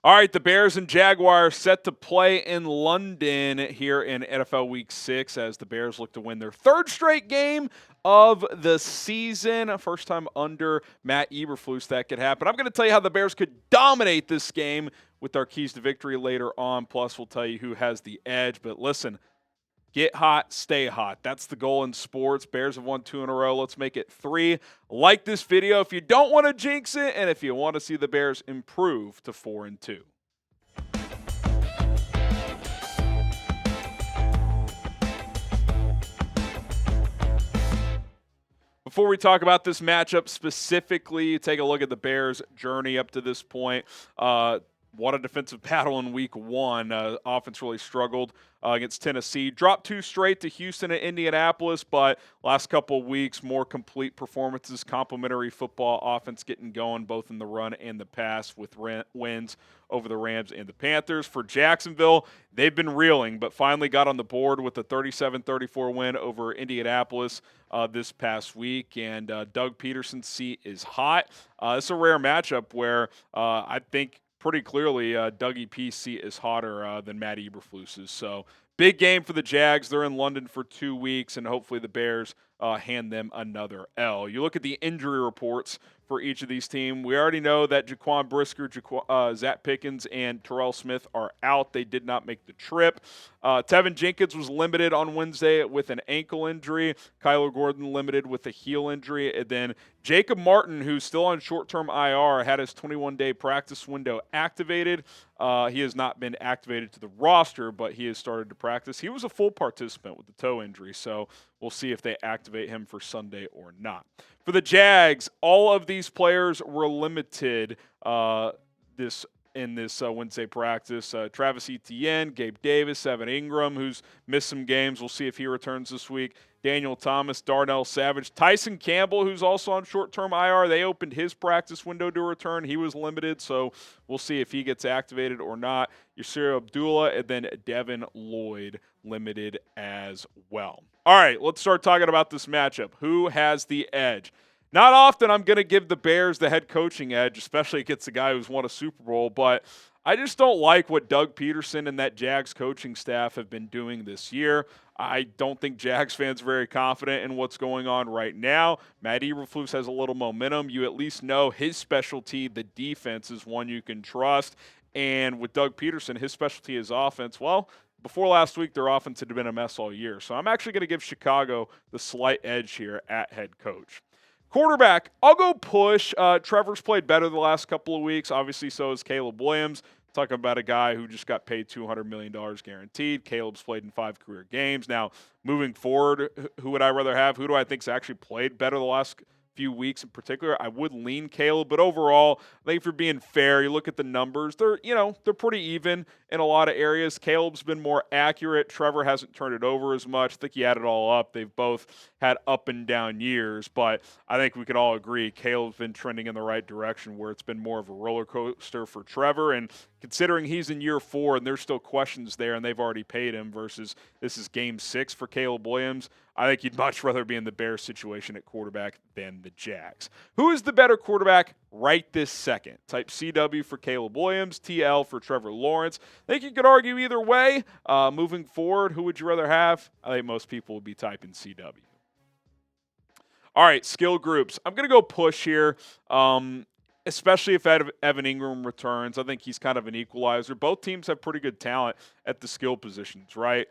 All right, the Bears and Jaguars set to play in London here in NFL Week 6 as the Bears look to win their third straight game of the season. First time under Matt Eberflus that could happen. I'm going to tell you how the Bears could dominate this game with our keys to victory later on. Plus, we'll tell you who has the edge. But listen, get hot, stay hot. That's the goal in sports. Bears have won 2 in a row. Let's make it 3. Like this video if you don't want to jinx it, and if you want to see the Bears improve to 4-2. Before we talk about this matchup specifically, take a look at the Bears' journey up to this point. What a defensive battle in week 1. Offense really struggled against Tennessee. Dropped 2 straight to Houston and Indianapolis, but last couple of weeks, more complete performances, complimentary football, offense getting going both in the run and the pass with wins over the Rams and the Panthers. For Jacksonville, they've been reeling, but finally got on the board with a 37-34 win over Indianapolis this past week, and Doug Peterson's seat is hot. It's a rare matchup where I think pretty clearly Dougie P's seat is hotter than Matt Eberflus's. So big game for the Jags. They're in London for 2 weeks, and hopefully the Bears hand them another L. You look at the injury reports for each of these teams. We already know that Jaquan Brisker, Zacch Pickens, and Terrell Smith are out. They did not make the trip. Tevin Jenkins was limited on Wednesday with an ankle injury. Kyler Gordon limited with a heel injury. And then Jacob Martin, who's still on short-term IR, had his 21-day practice window activated. He has not been activated to the roster, but he has started to practice. He was a full participant with the toe injury, so we'll see if they activate him for Sunday or not. For the Jags, all of these players were limited in this Wednesday practice. Travis Etienne, Gabe Davis, Evan Ingram, who's missed some games. We'll see if he returns this week. Daniel Thomas, Darnell Savage, Tyson Campbell, who's also on short-term IR. They opened his practice window to return. He was limited, so we'll see if he gets activated or not. Yasir Abdullah, and then Devin Lloyd limited as well. All right, let's start talking about this matchup. Who has the edge? Not often I'm going to give the Bears the head coaching edge, especially against a guy who's won a Super Bowl, but I just don't like what Doug Peterson and that Jags coaching staff have been doing this year. I don't think Jags fans are very confident in what's going on right now. Matt Eberflus has a little momentum. You at least know his specialty, the defense, is one you can trust. And with Doug Peterson, his specialty is offense. Well, before last week, their offense had been a mess all year. So I'm actually going to give Chicago the slight edge here at head coach. Quarterback, I'll go push. Trevor's played better the last couple of weeks. Obviously, so has Caleb Williams. Talking about a guy who just got paid $200 million guaranteed. Caleb's played in 5 career games. Now, moving forward, who would I rather have? Who do I think's actually played better the last few weeks in particular? I would lean Caleb, but overall, I think if you're being fair, you look at the numbers, they're pretty even in a lot of areas. Caleb's been more accurate. Trevor hasn't turned it over as much. I think you add it all up, they've both had up and down years, but I think we can all agree Caleb's been trending in the right direction where it's been more of a roller coaster for Trevor. And considering he's in year 4 and there's still questions there and they've already paid him versus this is game 6 for Caleb Williams, I think you'd much rather be in the Bears situation at quarterback than the Jags. Who is the better quarterback right this second? Type CW for Caleb Williams, TL for Trevor Lawrence. I think you could argue either way. Moving forward, who would you rather have? I think most people would be typing CW. All right, skill groups. I'm going to go push here. Especially if Evan Ingram returns. I think he's kind of an equalizer. Both teams have pretty good talent at the skill positions, right?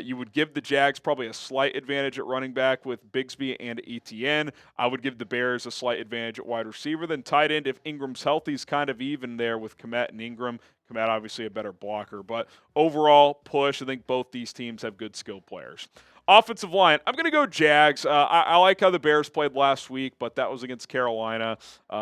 You would give the Jags probably a slight advantage at running back with Bigsby and Etienne. I would give the Bears a slight advantage at wide receiver. Then tight end, if Ingram's healthy, is kind of even there with Kmet and Ingram. Kmet obviously a better blocker. But overall, push. I think both these teams have good skill players. Offensive line, I'm going to go Jags. I like how the Bears played last week, but that was against Carolina.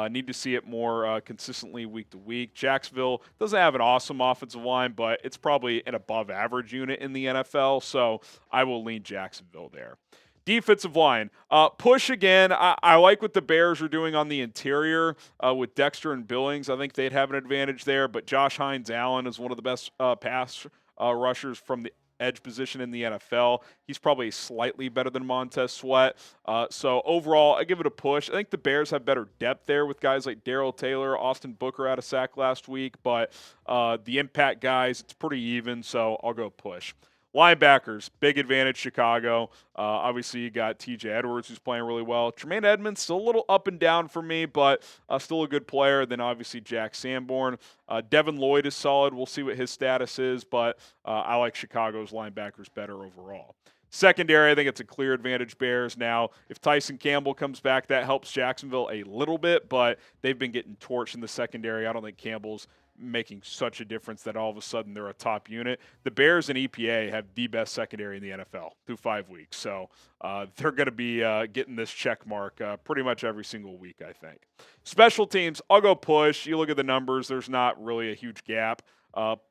Need to see it more consistently week to week. Jacksonville doesn't have an awesome offensive line, but it's probably an above-average unit in the NFL, so I will lean Jacksonville there. Defensive line, push again. I like what the Bears are doing on the interior with Dexter and Billings. I think they'd have an advantage there, but Josh Hines-Allen is one of the best pass rushers from the edge position in the NFL. He's probably slightly better than Montez Sweat. So overall, I give it a push. I think the Bears have better depth there with guys like Darrell Taylor, Austin Booker out of sack last week, but the impact guys, it's pretty even, so I'll go push. Linebackers, big advantage, Chicago. Obviously, you got TJ Edwards, who's playing really well. Tremaine Edmonds, still a little up and down for me, but still a good player. Then, obviously, Jack Sanborn. Devin Lloyd is solid. We'll see what his status is, but I like Chicago's linebackers better overall. Secondary, I think it's a clear advantage Bears. Now, if Tyson Campbell comes back, that helps Jacksonville a little bit, but they've been getting torched in the secondary. I don't think Campbell's making such a difference that all of a sudden they're a top unit. The Bears and EPA have the best secondary in the NFL through 5 weeks. So they're going to be getting this check mark pretty much every single week, I think. Special teams, I'll go push. You look at the numbers, there's not really a huge gap.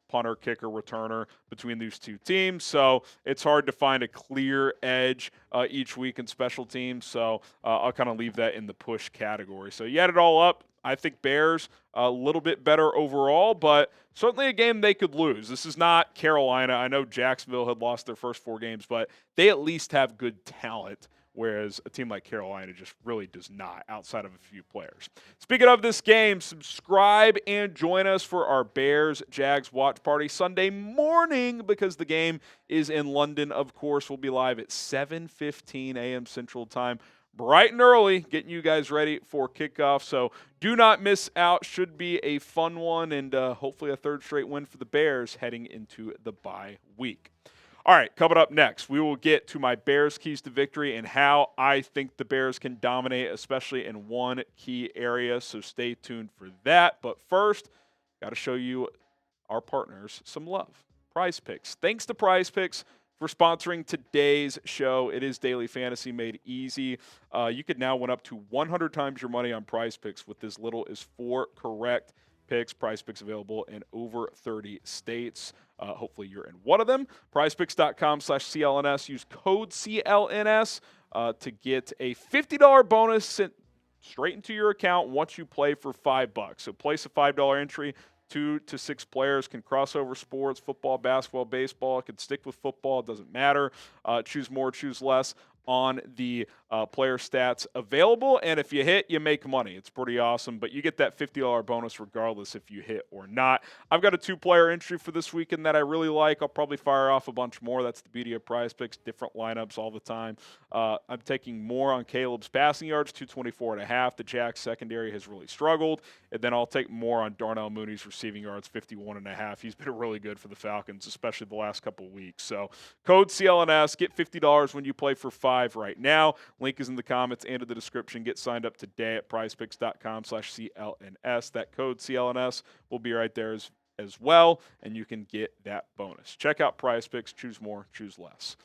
Punter, kicker, returner between these two teams. So it's hard to find a clear edge each week in special teams. So I'll kind of leave that in the push category. So you add it all up, I think Bears a little bit better overall, but certainly a game they could lose. This is not Carolina. I know Jacksonville had lost their first 4 games, but they at least have good talent, whereas a team like Carolina just really does not outside of a few players. Speaking of this game, subscribe and join us for our Bears-Jags watch party Sunday morning because the game is in London, of course. We'll be live at 7:15 a.m. Central Time. Bright and early, getting you guys ready for kickoff. So do not miss out. Should be a fun one and hopefully a third straight win for the Bears heading into the bye week. All right, coming up next, we will get to my Bears keys to victory and how I think the Bears can dominate, especially in one key area. So stay tuned for that. But first, got to show you our partners some love. Prize Picks. Thanks to Prize Picks for sponsoring today's show. It is daily fantasy made easy. You could now win up to 100 times your money on Prize Picks with as little as 4 correct picks. Prize Picks available in over 30 states. Hopefully you're in one of them. PrizePicks.com/CLNS. Use code CLNS to get a $50 bonus sent straight into your account once you play for $5. So place a $5 entry. 2 to 6 players can cross over sports, football, basketball, baseball. It can stick with football. It doesn't matter. Choose more, choose less on the player stats available. And if you hit, you make money. It's pretty awesome. But you get that $50 bonus regardless if you hit or not. I've got a 2-player entry for this weekend that I really like. I'll probably fire off a bunch more. That's the beauty of Prize Picks, different lineups all the time. I'm taking more on Caleb's passing yards, 224.5. The Jags secondary has really struggled. And then I'll take more on Darnell Mooney's receiving yards, 51.5. He's been really good for the Falcons, especially the last couple of weeks. So code CLNS, get $50 when you play for 5 right now. Link is in the comments and in the description. Get signed up today at prizepicks.com/CLNS. That code CLNS will be right there as well, and you can get that bonus. Check out Prize Picks. Choose more, choose less.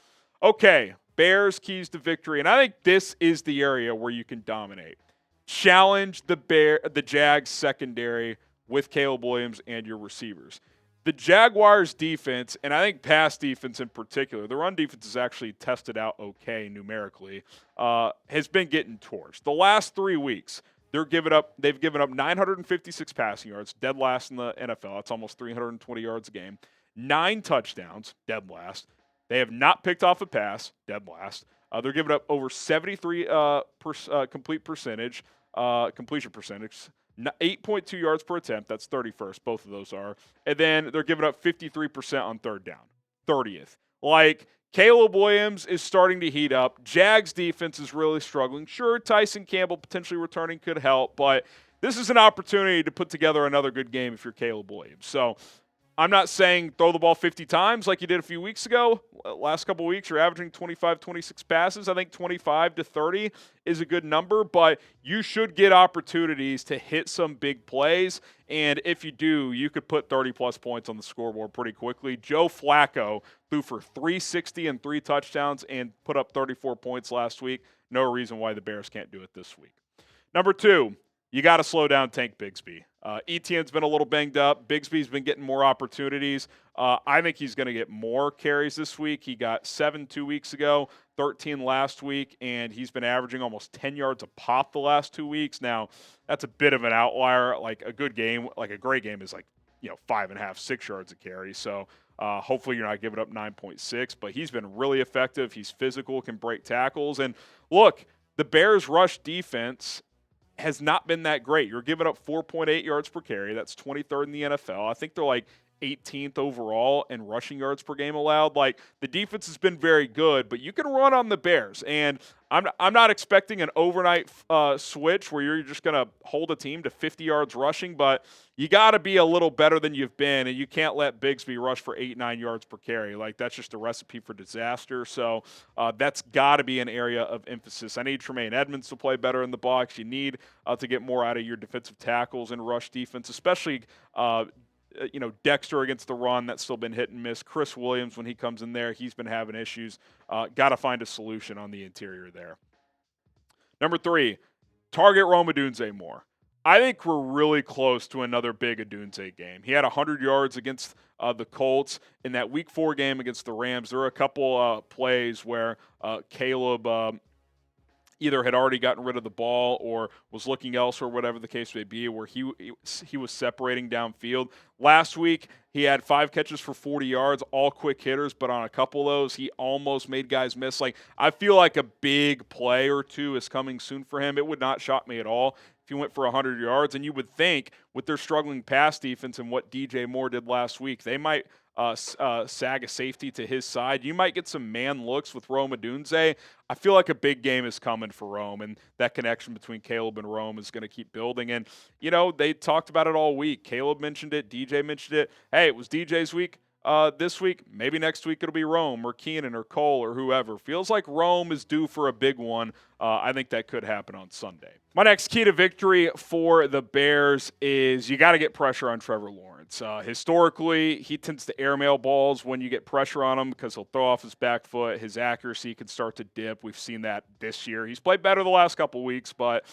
Okay, Bears keys to victory, and I think this is the area where you can dominate. Challenge the Jags secondary with Caleb Williams and your receivers. The Jaguars defense, and I think pass defense in particular, the run defense is actually tested out okay numerically, has been getting torched. The last 3 weeks, they've given up 956 passing yards, dead last in the NFL. That's almost 320 yards a game. 9 touchdowns, dead last. They have not picked off a pass, dead last. They're giving up over 73 completion percentage. 8.2 yards per attempt. That's 31st. Both of those are. And then they're giving up 53% on third down. 30th. Like, Caleb Williams is starting to heat up. Jags defense is really struggling. Sure, Tyson Campbell potentially returning could help, but this is an opportunity to put together another good game if you're Caleb Williams. So I'm not saying throw the ball 50 times like you did a few weeks ago. Last couple of weeks, you're averaging 25, 26 passes. I think 25 to 30 is a good number, but you should get opportunities to hit some big plays. And if you do, you could put 30-plus points on the scoreboard pretty quickly. Joe Flacco threw for 360 and 3 touchdowns and put up 34 points last week. No reason why the Bears can't do it this week. Number 2, you got to slow down Tank Bigsby. Etienne's been a little banged up. Bigsby's been getting more opportunities. I think he's going to get more carries this week. He got 7 2 weeks ago, 13 last week, and he's been averaging almost 10 yards a pop the last 2 weeks. Now, that's a bit of an outlier. Like a good game, like a great game is like 5.5, 6 yards a carry. So hopefully you're not giving up 9.6, but he's been really effective. He's physical, can break tackles. And look, the Bears' rush defense has not been that great. You're giving up 4.8 yards per carry. That's 23rd in the NFL. I think they're like 18th overall in rushing yards per game allowed. Like, the defense has been very good, but you can run on the Bears. And I'm not expecting an overnight switch where you're just going to hold a team to 50 yards rushing, but you got to be a little better than you've been, and you can't let Bigsby rush for 8-9 yards per carry. Like, that's just a recipe for disaster. So that's got to be an area of emphasis. I need Tremaine Edmonds to play better in the box. You need to get more out of your defensive tackles and rush defense, especially Dexter against the run. That's still been hit and miss. Chris Williams, when he comes in there, he's been having issues. Got to find a solution on the interior there. Number 3, target Rome Odunze more. I think we're really close to another big Odunze game. He had 100 yards against the Colts in that Week 4 game against the Rams. There were a couple plays where Caleb either had already gotten rid of the ball or was looking elsewhere, whatever the case may be, where he was separating downfield. Last week, he had 5 catches for 40 yards, all quick hitters, but on a couple of those, he almost made guys miss. Like, I feel like a big play or two is coming soon for him. It would not shock me at all if he went for 100 yards, and you would think with their struggling pass defense and what DJ Moore did last week, they might sag a safety to his side. You might get some man looks with Rome Odunze. I feel like a big game is coming for Rome, and that connection between Caleb and Rome is going to keep building. And, they talked about it all week. Caleb mentioned it. DJ mentioned it. Hey, it was DJ's week. This week, maybe next week it'll be Rome or Keenan or Cole or whoever. Feels like Rome is due for a big one. I think that could happen on Sunday. My next key to victory for the Bears is you got to get pressure on Trevor Lawrence. Historically, he tends to airmail balls when you get pressure on him because he'll throw off his back foot. His accuracy can start to dip. We've seen that this year. He's played better the last couple weeks, but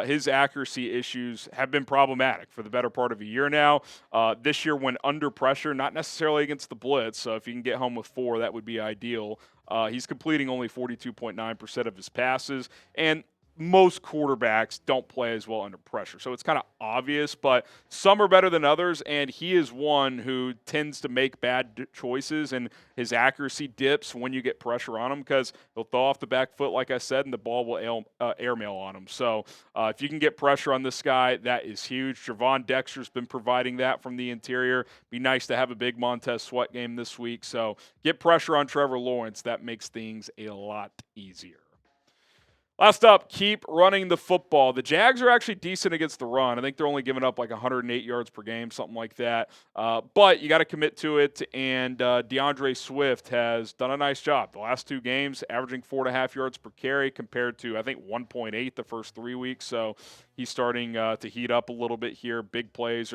his accuracy issues have been problematic for the better part of a year now. This year, when under pressure, not necessarily against the blitz, so if you can get home with 4, that would be ideal. He's completing only 42.9% of his passes, and most quarterbacks don't play as well under pressure. So it's kind of obvious, but some are better than others, and he is one who tends to make bad choices, and his accuracy dips when you get pressure on him because he'll throw off the back foot, like I said, and the ball will airmail on him. So if you can get pressure on this guy, that is huge. Javon Dexter's been providing that from the interior. Be nice to have a big Montez Sweat game this week. So get pressure on Trevor Lawrence. That makes things a lot easier. Last up, keep running the football. The Jags are actually decent against the run. I think they're only giving up like 108 yards per game, something like that. But you got to commit to it, and DeAndre Swift has done a nice job. The last 2 games, averaging 4.5 yards per carry compared to, I think, 1.8 the first 3 weeks. So he's starting to heat up a little bit here. Big plays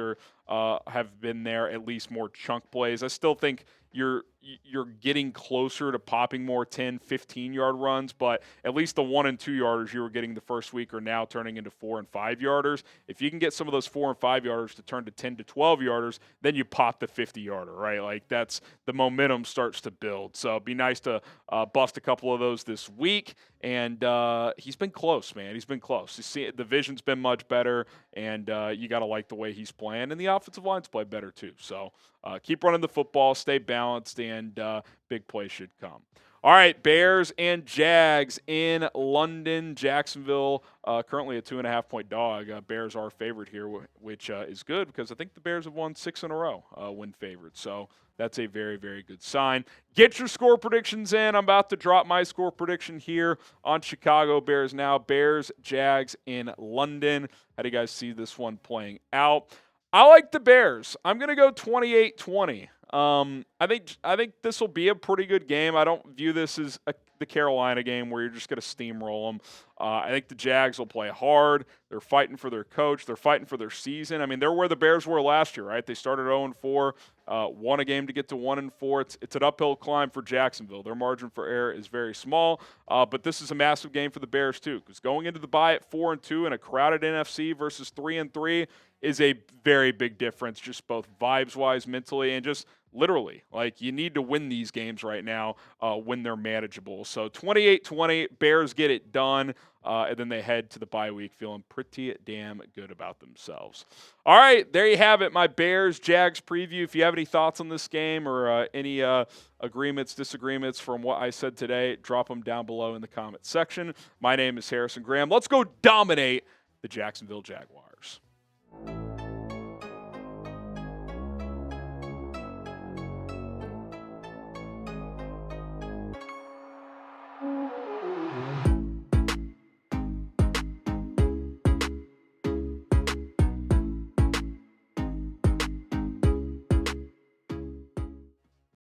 have been there, at least more chunk plays. I still think you're getting closer to popping more 10, 15-yard runs, but at least the 1 and 2 yarders you were getting the first week are now turning into 4 and 5 yarders. If you can get some of those 4 and 5 yarders to turn to 10 to 12 yarders, then you pop the 50-yarder, right? Like, that's the momentum starts to build. So it'd be nice to bust a couple of those this week. And he's been close, man. He's been close. You see, the vision's been much better, and you got to like the way he's playing. And the offensive line's played better too. So keep running the football, stay balanced, and big plays should come. All right, Bears and Jags in London. Jacksonville currently a 2.5-point dog. Bears are favored here, which is good because I think the Bears have won 6 in a row, win favored. So that's a very, very good sign. Get your score predictions in. I'm about to drop my score prediction here on Chicago Bears Now. Bears, Jags in London. How do you guys see this one playing out? I like the Bears. I'm going to go 28-20. I think this will be a pretty good game. I don't view this as the Carolina game where you're just going to steamroll them. I think the Jags will play hard. They're fighting for their coach. They're fighting for their season. I mean, they're where the Bears were last year, right? They started 0-4, won a game to get to 1-4. It's an uphill climb for Jacksonville. Their margin for error is very small, but this is a massive game for the Bears too, because going into the bye at 4-2 in a crowded NFC versus 3-3 is a very big difference, just both vibes-wise, mentally, and just Literally, like, you need to win these games right now when they're manageable. So 28-20, Bears get it done, and then they head to the bye week feeling pretty damn good about themselves. All right, there you have it, my Bears-Jags preview. If you have any thoughts on this game or any agreements, disagreements from what I said today, drop them down below in the comment section. My name is Harrison Graham. Let's go dominate the Jacksonville Jaguars.